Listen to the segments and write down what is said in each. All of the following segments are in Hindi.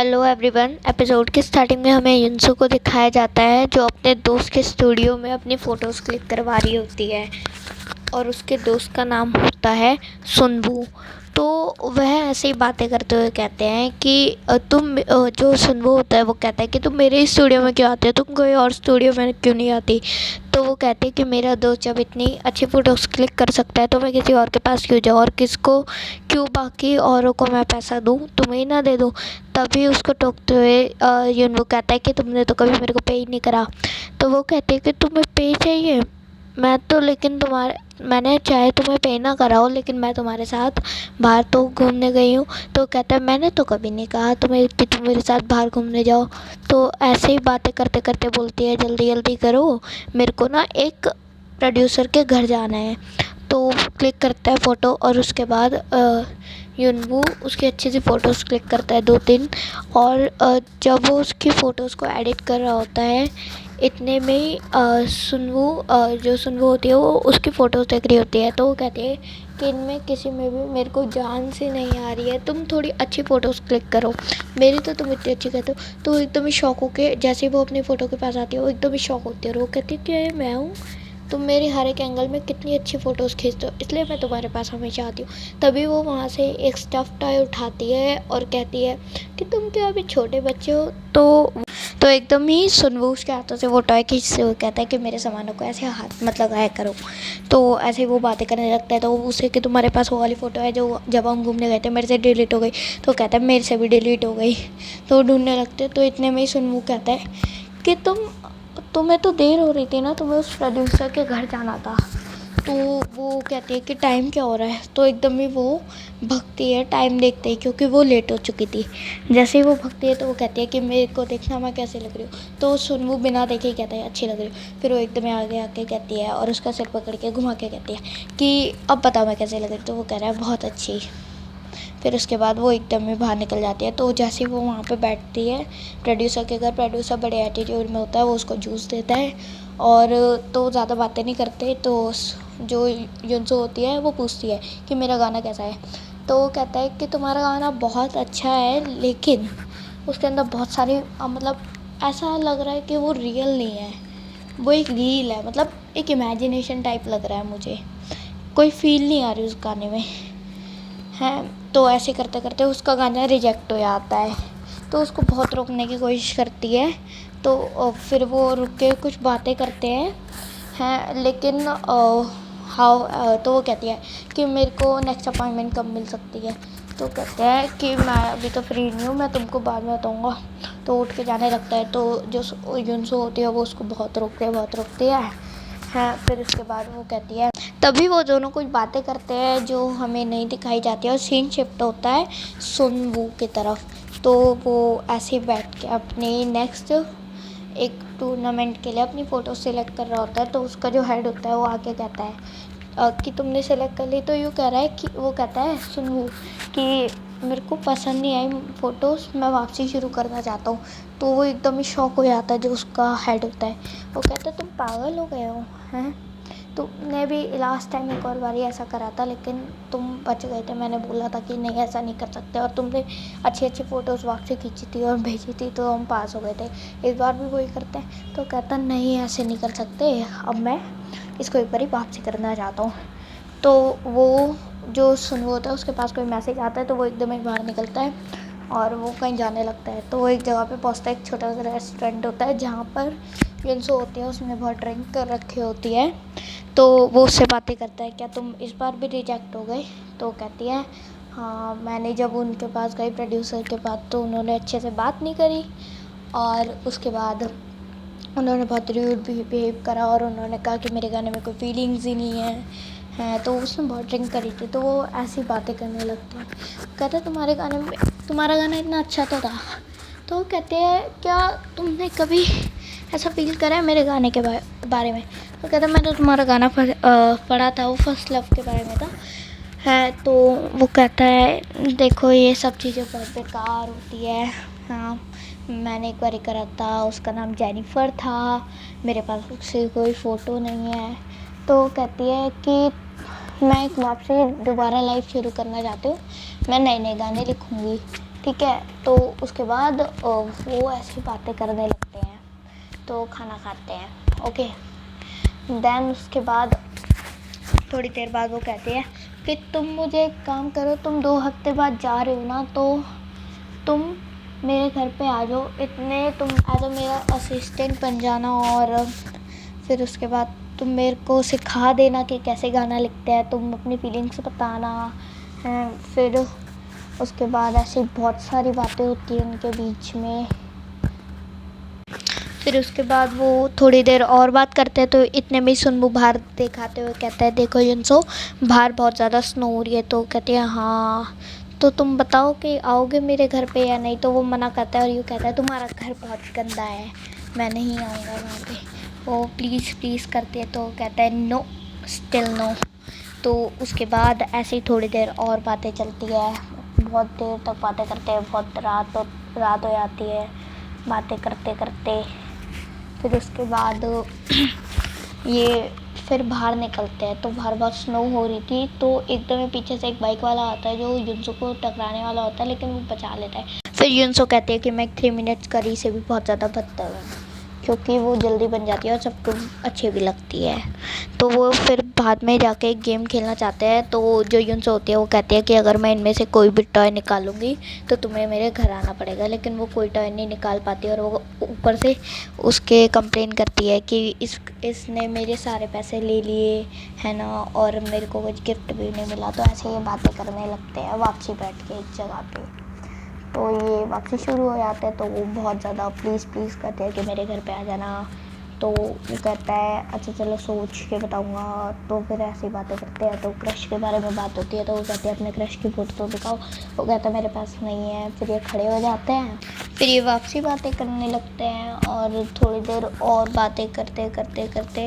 Hello everyone. एपिसोड की स्टार्टिंग में हमें युनसो को दिखाया जाता है जो अपने दोस्त के स्टूडियो में अपनी फ़ोटोज़ क्लिक करवा रही होती है और उसके दोस्त का नाम होता है सुनवू। तो वह ऐसे ही बातें करते हुए कहते हैं कि जो सुनवू होता है वो कहता है कि तुम मेरे स्टूडियो में क्यों आते हो, तुम कोई और स्टूडियो में क्यों नहीं आती। तो वो कहते हैं कि मेरा दोस्त जब इतनी अच्छी फ़ोटोज़ क्लिक कर सकता है तो मैं किसी और के पास क्यों जाऊँ और किसको क्यों बाकी औरों को मैं पैसा दूँ, तुम्हें ही ना दे दूँ। तभी उसको टोकते हुए युनवू कहता है कि तुमने तो कभी मेरे को पे ही नहीं करा। तो वो कहती है कि तुम्हें पे चाहिए, मैं तो लेकिन मैंने चाहे तुम्हें पे ना करा हो लेकिन मैं तुम्हारे साथ बाहर तो घूमने गई हूँ। तो कहता है मैंने तो कभी नहीं कहा तुम्हें कि तुम मेरे साथ बाहर घूमने जाओ। तो ऐसे ही बातें करते करते बोलती है जल्दी जल्दी करो, मेरे को ना एक प्रोड्यूसर के घर जाना है। तो क्लिक करता है फ़ोटो और उसके बाद युनवू उसकी अच्छी सी फ़ोटोज़ क्लिक करता है 2-3। और जब वो उसकी फ़ोटोज़ को एडिट कर रहा होता है इतने में ही जो सुनवू होती है वो उसकी फ़ोटोज़ देख रही होती है। तो वो कहती है कि इनमें किसी में भी मेरे को जान सी नहीं आ रही है, तुम थोड़ी अच्छी फ़ोटोज़ क्लिक करो, मेरी तो तुम इतनी अच्छी कहते हो। तो एकदम ही शौक होके जैसे ही वो अपनी फ़ोटो के पास आती है वो एकदम ही शौक होती है और वो कहती है कि ये मैं हूँ, तुम मेरी हर एक एंगल में कितनी अच्छी फ़ोटोज़ खींचते हो इसलिए मैं तुम्हारे पास हमेशा आती हूँ। तभी वो वहाँ से एक स्टफ़ टॉय उठाती है और कहती है कि तुम क्या अभी छोटे बच्चे हो। तो एकदम ही सुनवू उसके हाथों से वो टॉय खींचते हुए कहता है कि मेरे सामानों को ऐसे हाथ मत लगाया करो। तो ऐसे ही वो बातें करने लगता है। तो उसे कि तुम्हारे पास वो वाली फ़ोटो है जो जब हम घूमने गए थे मेरे से डिलीट हो गई। तो कहता है मेरे से भी डिलीट हो गई। तो ढूंढने लगते तो इतने में ही सुनवू कहता है कि तुम्हें तो देर हो रही थी ना, तुम्हें उस प्रोड्यूसर के घर जाना था। तो वो कहती है कि टाइम क्या हो रहा है। तो एकदम ही वो भगती है टाइम देखते ही क्योंकि वो लेट हो चुकी थी। जैसे ही वो भगती है तो वो कहती है कि मेरे को देखना मैं कैसे लग रही हूँ। तो सुनवू बिना देखे ही कहता है अच्छी लग रही हूँ। फिर वो एकदम आगे आके कहती है और उसका सिर पकड़ के घुमा के कहती है कि अब बताओ मैं कैसे लग रही हूँ। तो वो कह रहा है बहुत अच्छी। फिर उसके बाद वो एकदम ही बाहर निकल जाती है। तो जैसे ही वो वहाँ पे बैठती है प्रोड्यूसर के घर, प्रोड्यूसर बड़े एटीट्यूड में होता है, वो उसको जूस देता है और तो ज़्यादा बातें नहीं करते। तो जो युनसो होती है वो पूछती है कि मेरा गाना कैसा है। तो वो कहता है कि तुम्हारा गाना बहुत अच्छा है लेकिन उसके अंदर बहुत सारी मतलब ऐसा लग रहा है कि वो रियल नहीं है, वो एक रील है, मतलब एक इमेजिनेशन टाइप लग रहा है मुझे, कोई फील नहीं आ रही उस गाने में है। तो ऐसे करते करते उसका गाना रिजेक्ट हो जाता है। तो उसको बहुत रोकने की कोशिश करती है। तो फिर वो रुक के कुछ बातें करते हैं लेकिन तो वो कहती है कि मेरे को नेक्स्ट अपॉइंटमेंट कब मिल सकती है। तो कहते हैं कि मैं अभी तो फ्री नहीं हूँ, मैं तुमको बाद में बताऊँगा। तो उठ के जाने लगता है। तो जो युनसो होती है वो उसको बहुत रोकती है। फिर उसके बाद वो कहती है, तभी वो दोनों कुछ बातें करते हैं जो हमें नहीं दिखाई जाती है और सीन शिफ्ट होता है सुनवू की तरफ। तो वो ऐसे ही बैठ के अपने नेक्स्ट एक टूर्नामेंट के लिए अपनी फ़ोटो सिलेक्ट कर रहा होता है। तो उसका जो हेड होता है वो आके कहता है कि तुमने सेलेक्ट कर ली। तो यूँ कह रहा है कि वो कहता है सुनवू कि मेरे को पसंद नहीं आई फ़ोटोज़, मैं वापसी शुरू करना चाहता हूँ। तो वो एकदम ही शॉक हो जाता है जो उसका हेड होता है। वो कहता है तुम पागल हो गए हो हैं, तुमने भी लास्ट टाइम एक और बारी ऐसा करा था लेकिन तुम बच गए थे, मैंने बोला था कि नहीं ऐसा नहीं कर सकते और तुमने अच्छी अच्छी फ़ोटोज़ वापसी खींची थी और भेजी थी तो हम पास हो गए थे, इस बार भी वही करते हैं। तो कहता नहीं ऐसे नहीं कर सकते, अब मैं इसको एक बारी वापसी करना चाहता हूँ। तो वो जो सुनवू होता है उसके पास कोई मैसेज आता है तो वो एकदम ही बाहर निकलता है और वो कहीं जाने लगता है। तो वो एक जगह पे पहुंचता है, एक छोटा सा रेस्टोरेंट होता है जहाँ पर युनसो होती है, उसने बहुत ड्रिंक कर रखी होती है। तो वो उससे बातें करता है क्या तुम इस बार भी रिजेक्ट हो गए। तो कहती है हाँ, मैंने जब उनके पास गई प्रोड्यूसर के पास तो उन्होंने अच्छे से बात नहीं करी और उसके बाद उन्होंने बहुत रूड भी बिहेव करा और उन्होंने कहा कि मेरे गाने में कोई फीलिंग्स ही नहीं है। तो उसने बहुत ड्रिंक करी थी। तो वो ऐसी बातें करने लगती है। कहते हैं तुम्हारा गाना इतना अच्छा तो था। तो वो कहते हैं क्या तुमने कभी ऐसा फील करा है मेरे गाने के बारे में। तो कहता है मैंने तुम्हारा गाना पढ़ा था, वो फर्स्ट लव के बारे में था है। तो वो कहता है देखो ये सब चीज़ें बहुत बेकार होती है। हाँ, मैंने एक बार करा था, उसका नाम जेनिफर था, मेरे पास उससे कोई फ़ोटो नहीं है। तो कहती है कि मैं एक वापसी दोबारा लाइफ शुरू करना चाहती हूँ, मैं नए नए गाने लिखूँगी ठीक है। तो उसके बाद वो ऐसी बातें करने लगते हैं, तो खाना खाते हैं। ओके, देन उसके बाद थोड़ी देर बाद वो कहते हैं कि तुम मुझे एक काम करो, तुम 2 हफ्ते बाद जा रहे हो ना, तो तुम मेरे घर पे आ जाओ, इतने तुम एज मेरा असिस्टेंट बन जाना, और फिर उसके बाद तुम मेरे को सिखा देना कि कैसे गाना लिखते हैं, तुम अपनी फीलिंग्स बताना है। फिर उसके बाद ऐसी बहुत सारी बातें होती हैं उनके बीच में। फिर उसके बाद वो थोड़ी देर और बात करते हैं, तो इतने में सुनबू बाहर दिखाते हुए कहता है, देखो युनसो, बाहर बहुत ज़्यादा स्नो हो रही है। तो कहते हैं हाँ, तो तुम बताओ कि आओगे मेरे घर पे या नहीं। तो वो मना करता है और यूँ कहता है, तुम्हारा घर बहुत गंदा है, मैं नहीं आऊँगा वहाँ पे। वो प्लीज़ प्लीज़ करते हैं, तो कहता है नो, स्टिल नो। तो उसके बाद ऐसे ही थोड़ी देर और बातें चलती है, बहुत देर तक बातें करते हैं, बहुत रात हो जाती है बातें करते करते। फिर उसके बाद ये फिर बाहर निकलते हैं, तो बाहर बहुत स्नो हो रही थी। तो एकदम पीछे से एक बाइक वाला आता है जो युनसो को टकराने वाला होता है, लेकिन वो बचा लेता है। फिर युनसो कहती है कि मैं 3 मिनट्स करी से भी बहुत ज़्यादा बदतर हूँ, क्योंकि वो जल्दी बन जाती है और सबको अच्छी भी लगती है। तो वो फिर बाद में जाके एक गेम खेलना चाहते हैं। तो जो युनसो होती है वो कहती है कि अगर मैं इनमें से कोई भी टॉय निकालूंगी तो तुम्हें मेरे घर आना पड़ेगा, लेकिन वो कोई टॉय नहीं निकाल पाती, और वो ऊपर से उसके कंप्लेन करती है कि इसने मेरे सारे पैसे ले लिए है ना, और मेरे को कुछ गिफ्ट भी नहीं मिला। तो ऐसे ये बातें करने लगते हैं वापसी बैठ के एक जगह पे। तो ये वापसी शुरू हो जाते हैं, तो वो बहुत ज़्यादा प्लीज़ प्लीज़ करते हैं कि मेरे घर पे आ जाना। तो वो कहता है अच्छा चलो सोच के बताऊँगा। तो फिर ऐसी बातें करते हैं, तो क्रश के बारे में बात होती है। तो वो कहते हैं अपने क्रश की फ़ोटो तो दिखाओ। वो कहता है मेरे पास नहीं है। फिर ये खड़े हो जाते हैं, फिर ये वापसी बातें करने लगते हैं, और थोड़ी देर और बातें करते करते करते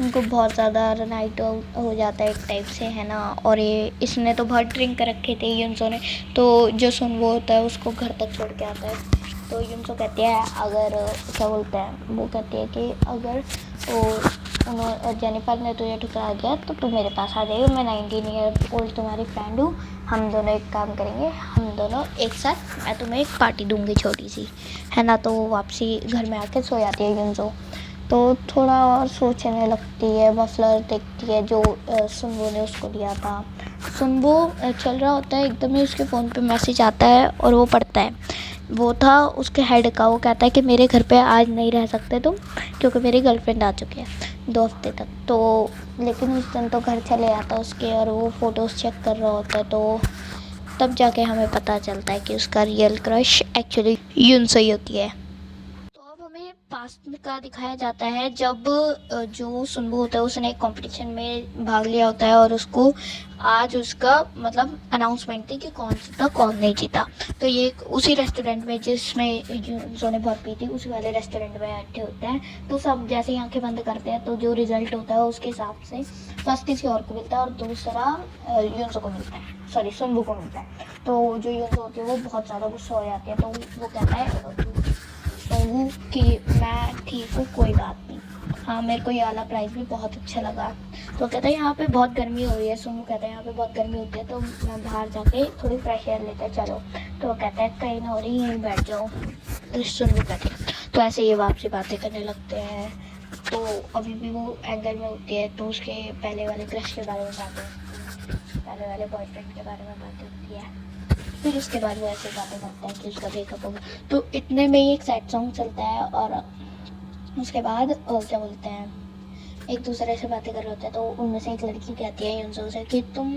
उनको बहुत ज़्यादा नाइट हो जाता है एक टाइप से, है ना। और ये इसने तो बहुत ड्रिंक कर रखे थे युनसो ने। तो जो सुनवो होता है उसको घर तक छोड़ के आता है। तो युनसो कहती है अगर क्या बोलते हैं, वो कहती है कि अगर वो जेनिफर ने तुझे ठुकरा दिया तो तू मेरे पास आ जाएगी, मैं 19 ईयर ओल्ड तुम्हारी फ्रेंड हूँ, हम दोनों एक काम करेंगे, हम दोनों एक साथ, मैं तुम्हें एक पार्टी दूंगी छोटी सी, है ना। तो वापसी घर में आके सो जाती है युनसो। तो थोड़ा और सोचने लगती है, मफलर देखती है जो सुनवो ने उसको दिया था। सुनवो चल रहा होता है, एकदम ही उसके फ़ोन पे मैसेज आता है और वो पढ़ता है। वो था उसके हेड का। वो कहता है कि मेरे घर पे आज नहीं रह सकते तुम, क्योंकि मेरी गर्लफ्रेंड आ चुकी है 2 हफ्ते तक। तो लेकिन उस दिन तो घर चले आता उसके, और वो फ़ोटोज़ चेक कर रहा होता है। तो तब जाके हमें पता चलता है कि उसका रियल क्रश एक्चुअली युनसो की है। तो अब हमें पास्ट का दिखाया जाता है, जब जो सुनबू होता है उसने एक कंपटीशन में भाग लिया होता है, और उसको आज उसका मतलब अनाउंसमेंट थी कि कौन जीता कौन नहीं जीता। तो ये उसी रेस्टोरेंट में जिसमें उन्होंने बहुत पी थी, उसी वाले रेस्टोरेंट में बैठे होते हैं। तो सब जैसे ही आंखें बंद करते हैं, तो जो रिजल्ट होता है उसके हिसाब से फर्स्ट किसी और को मिलता है और दूसरा युनसो को मिलता है, सॉरी सुनबू को मिलता है। तो जो युनसो होती है वो बहुत ज़्यादा गुस्सा हो जाती है। तो वो कहता है सोनू कि मैं ठीक हूँ, कोई बात नहीं, हाँ मेरे को ये वाला प्राइस भी बहुत अच्छा लगा। तो कहता है यहाँ पे बहुत गर्मी हो रही है। सोनू कहता है यहाँ पे बहुत गर्मी होती है, तो मैं बाहर जाके थोड़ी फ्रेश एयर लेते चलो। तो वो कहता है कहीं ना हो रही यहीं बैठ जाओ। तो सोनू कहते हैं, तो ऐसे ये वापसी बातें करने लगते हैं। तो अभी भी वो एंगर में होती है, तो उसके पहले वाले क्रश के बारे में बातें होती है, पहले वाले बॉयफ्रेंड के बारे में बातें होती है। फिर उसके बाद वो ऐसे बातें करता है कि उसका ब्रेकअप होगा। तो इतने में ही एक सैड सॉन्ग चलता है, और उसके बाद क्या बोलते हैं, एक दूसरे से बातें कर रहे होते हैं। तो उनमें से एक लड़की कहती है युनसो से कि तुम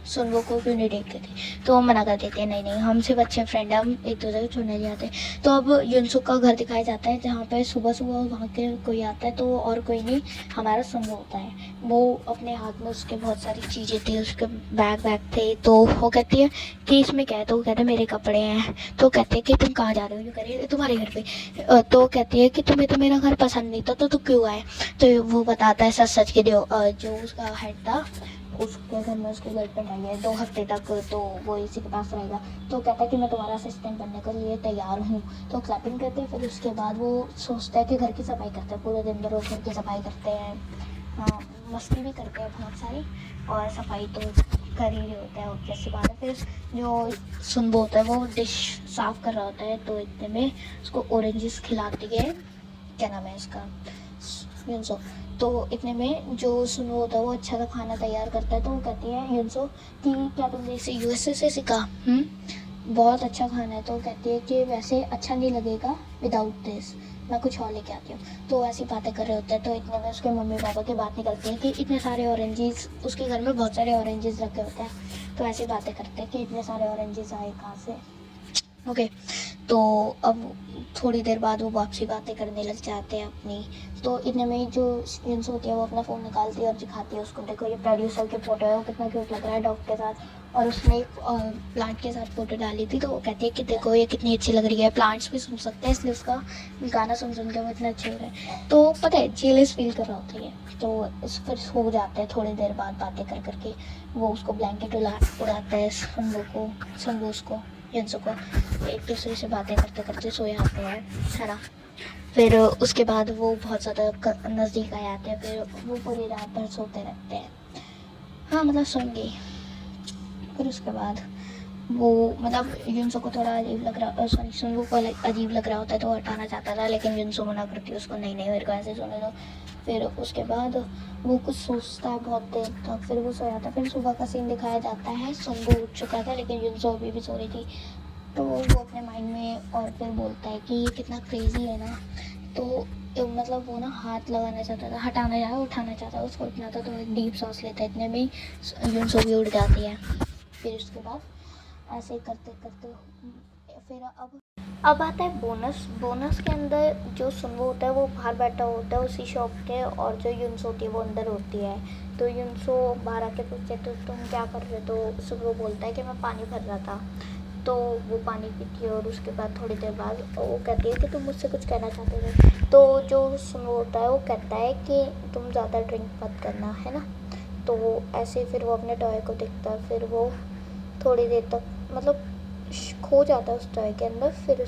सुनवो को क्यों नहीं देखते थे। तो वो मना कर देते हैं, नहीं नहीं हम सिर्फ अच्छे फ्रेंड हैं, हम एक दूसरे को छोड़ने नहीं आते। तो अब युनसो का घर दिखाया जाता है, जहाँ पे सुबह सुबह वहाँ के कोई आता है, तो और कोई नहीं हमारा सुनवो होता है। वो अपने हाथ में उसके बहुत सारी चीज़ें थी, उसके बैग थे। तो वो कहती है कि इसमें क्या है। तो वो कहते हैं मेरे कपड़े हैं। तो कहते हैं कि तुम कहाँ जा रहे हो, यूँ कह रही है तुम्हारे घर पे। तो कहती है कि तुम्हें तो मेरा घर पसंद नहीं था, तो तू क्यों आए। तो वो बताता है सच सच के जो उसका हेड था, उसके घर में उसकी गर्लफ्रेंड आई है 2 हफ्ते तक, तो वो इसी के पास रहेगा। तो कहता है कि मैं तुम्हारा असिस्टेंट बनने के लिए तैयार हूँ। तो क्लैपिंग करते हैं। फिर उसके बाद वो सोचता है कि घर की सफाई करते हैं, पूरे दिन भर वो घर की सफाई करते हैं, हाँ मस्ती भी करते हैं बहुत सारी, और सफाई तो कर ही रहे होते हैं, ऑब्वियस सी बात है। फिर जो सुनबो होता है वो डिश साफ़ कर रहा होता है, तो इतने में उसको ऑरेंजेस खिलाती है, क्या नाम है इसका, युनसो। तो इतने में जो सुनो होता है वो अच्छा सा खाना तैयार करता है, तो वो कहती है युनसो कि क्या तुमने इसे यूएसए से सीखा, बहुत अच्छा खाना है। तो कहती है कि वैसे अच्छा नहीं लगेगा विदाउट दिस, मैं कुछ और लेके आती हूँ। तो ऐसी बातें कर रहे होते हैं, तो इतने में उसके मम्मी पापा की बात निकलती है कि इतने सारे ऑरेंजेस, उसके घर में बहुत सारे ऑरेंजेस रखे होते हैं। तो ऐसी बातें करते हैं कि इतने सारे ऑरेंजेस आए कहाँ से। ओके, तो अब थोड़ी देर बाद वो वापसी बातें करने लग जाते हैं अपनी। तो इतने में जो जिन्स होती है वो अपना फ़ोन निकालती है और दिखाती है उसको, देखो ये प्रोड्यूसर की फ़ोटो है, वो कितना क्यूट लग रहा है डॉग के साथ। और उसने एक प्लांट के साथ फ़ोटो डाली थी, तो वो कहती है कि देखो ये कितनी अच्छी लग रही है, प्लांट्स भी सुन सकते हैं, इसलिए उसका गाना सुन सुन के वो इतना अच्छे हो रहे हैं। तो पता है जेलस फील कर रहा होता है, तो इस फिर सो जाते हैं। थोड़ी देर बाद बातें कर करके वो उसको ब्लैंकेट उड़ाता है, सुनबू उसको युनसो को, एक दूसरे से बातें करते करते सो जाते हैं, है ना। फिर उसके बाद वो बहुत ज़्यादा नज़दीक आ जाते हैं, फिर वो पूरी रात भर सोते रहते हैं, हाँ मतलब सोएंगे। फिर उसके बाद वो मतलब युनसो को थोड़ा अजीब लग रहा, सॉरी सुनवू को अजीब लग रहा होता है, तो हटाना चाहता था, लेकिन युनसो मना करती है उसको, नहीं नहीं मेरे को ऐसे सोने दो। फिर उसके बाद वो कुछ सोचता है बहुत देर तक, फिर वो सो जाता है। फिर सुबह का सीन दिखाया जाता है, सुनवू उठ चुका था लेकिन युनसो अभी भी सो रही थी। तो वो अपने माइंड में और फिर बोलता है कि ये कितना क्रेज़ी है ना। तो मतलब वो ना हाथ लगाना चाहता था, हटाना चाहता, उठाना चाहता, उसको उठना था, तो एक डीप सांस लेता है, इतने में ही युनसो भी उड़ जाती है। फिर उसके बाद ऐसे करते करते फिर अब आता है बोनस। बोनस के अंदर जो सुनवो होता है वो बाहर बैठा होता है उसी शॉप के, और जो युनसो होती है वो अंदर होती है। तो युनसो बाहर आके पूछते तो तुम क्या कर रहे हो, तो सुनवो बोलता है कि मैं पानी भर रहा था। तो वो पानी पीती है और उसके बाद थोड़ी देर बाद वो कहती है कि तुम मुझसे कुछ कहना चाहते थे। तो जो सुनवो होता है वो कहता है कि तुम ज़्यादा ड्रिंक मत करना, है ना। तो ऐसे फिर वो अपने टॉय को देखता है, फिर वो थोड़ी देर तक मतलब खो जाता है उस टॉय के अंदर। फिर